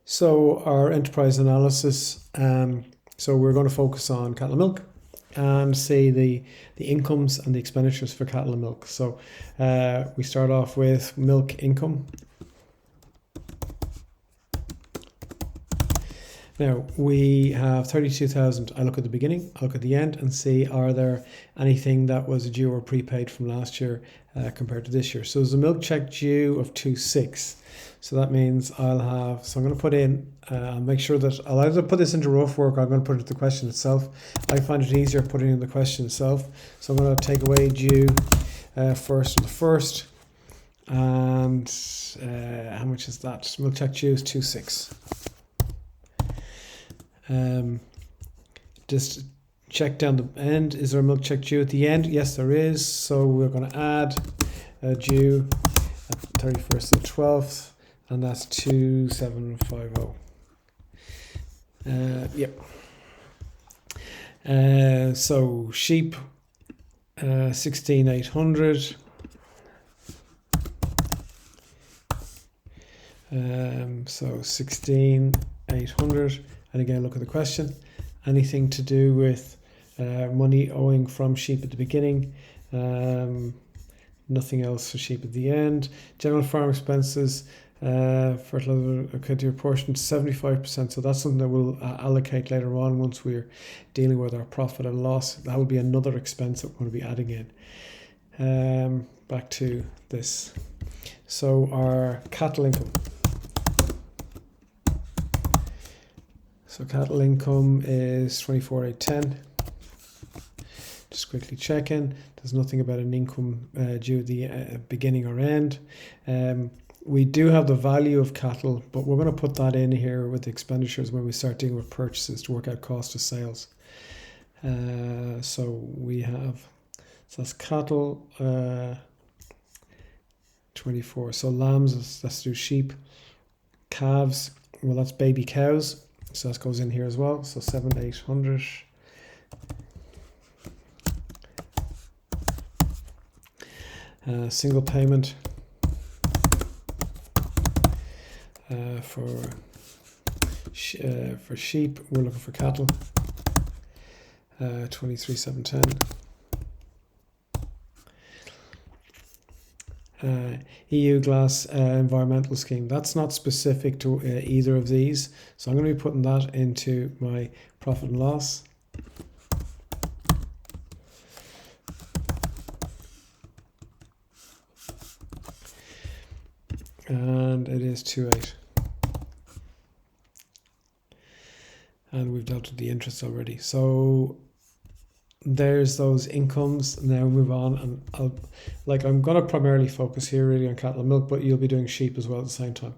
So our enterprise analysis, so we're going to focus on cattle and milk and see the incomes and the expenditures for cattle and milk. So we start off with milk income. Now we have 32,000. I look at the beginning, I look at the end and see are there anything that was due or prepaid from last year compared to this year. So there's a milk check due of 2.6. So that means I'll have, so I'm going to put in, make sure that I'll either put this into rough work or I'm going to put it into the question itself. I find it easier putting in the question itself. So I'm going to take away due first from the first. And how much is that? Milk check due is 2.6. Just check down the end. Is there a milk check due at the end? Yes, there is. So we're going to add due at 31st of the 12th, and that's 2750. Yep. So sheep 16,800. So 16,800. And again, look at the question. Anything to do with money owing from sheep at the beginning. Nothing else for sheep at the end. General farm expenses, fertilizer, okay, to your portion 75%. So that's something that we'll allocate later on once we're dealing with our profit and loss. That will be another expense that we're going to be adding in. Back to this. So our cattle income. So cattle income is 24,810. Just quickly checking. There's nothing about an income due at the beginning or end. We do have the value of cattle, but we're going to put that in here with the expenditures when we start dealing with purchases to work out cost of sales. So we have, so that's cattle, 24. So lambs, let's do sheep. Calves, well, that's baby cows. So that goes in here as well. So 7,800. Single payment for sheep. We're looking for cattle. 23,710. EU GLAS environmental scheme. That's not specific to either of these. So I'm going to be putting that into my profit and loss. And it is 2.8. And we've dealt with the interest already. So there's those incomes. Now move on, and I'm going to primarily focus here really on cattle and milk, but you'll be doing sheep as well at the same time.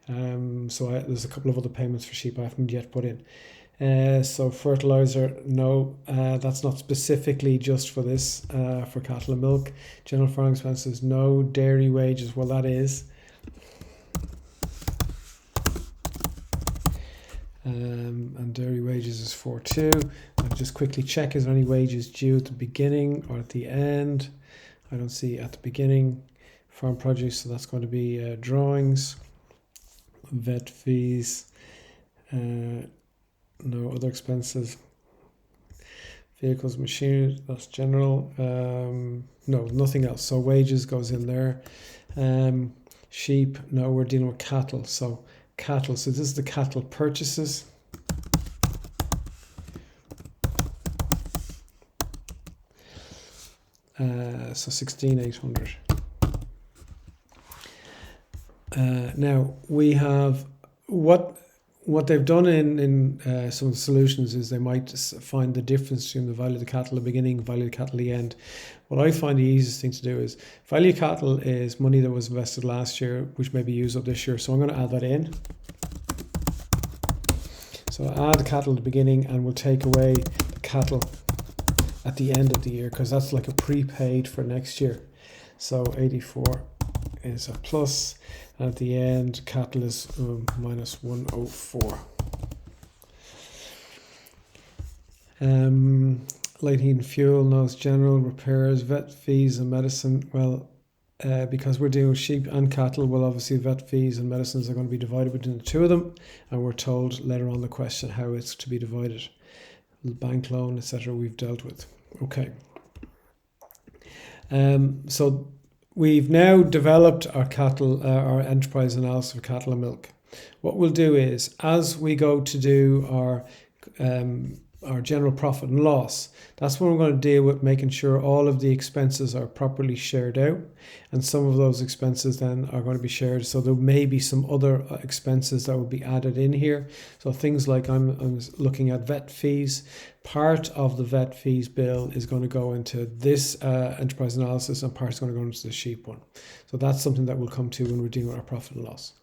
There's a couple of other payments for sheep I haven't yet put in. So fertilizer, no, that's not specifically just for this, for cattle and milk. General farm expenses, no. Dairy wages, well that is. And dairy wages is 4.2. I'll just quickly check, is there any wages due at the beginning or at the end? I don't see at the beginning. Farm produce, so that's going to be drawings, vet fees, no other expenses. Vehicles, machinery, that's general. No, nothing else. So wages goes in there. Sheep, no, we're dealing with cattle. So cattle, so this is the cattle purchases. So 16,800. Now we have what they've done in some of the solutions is they might find the difference between the value of the cattle at the beginning, value of the cattle at the end. What I find the easiest thing to do is value of cattle is money that was invested last year, which may be used up this year. So I'm going to add that in. So I'll add the cattle at the beginning, and we'll take away the cattle at the end of the year, because that's like a prepaid for next year. So 84 is a plus, and at the end cattle is minus 104. Light heat and fuel, no, it's general. Repairs, vet fees and medicine, well, because we're dealing with sheep and cattle, well, obviously vet fees and medicines are going to be divided between the two of them, and we're told later on the question how it's to be divided. Bank loan, etc. we've dealt with. Okay. So we've now developed our our enterprise analysis of cattle and milk. What we'll do is, as we go to do our general profit and loss, that's when we're going to deal with making sure all of the expenses are properly shared out, and some of those expenses then are going to be shared. So there may be some other expenses that will be added in here. So things like I'm looking at vet fees. Part of the vet fees bill is going to go into this enterprise analysis, and part is going to go into the sheep one. So that's something that we'll come to when we're dealing with our profit and loss.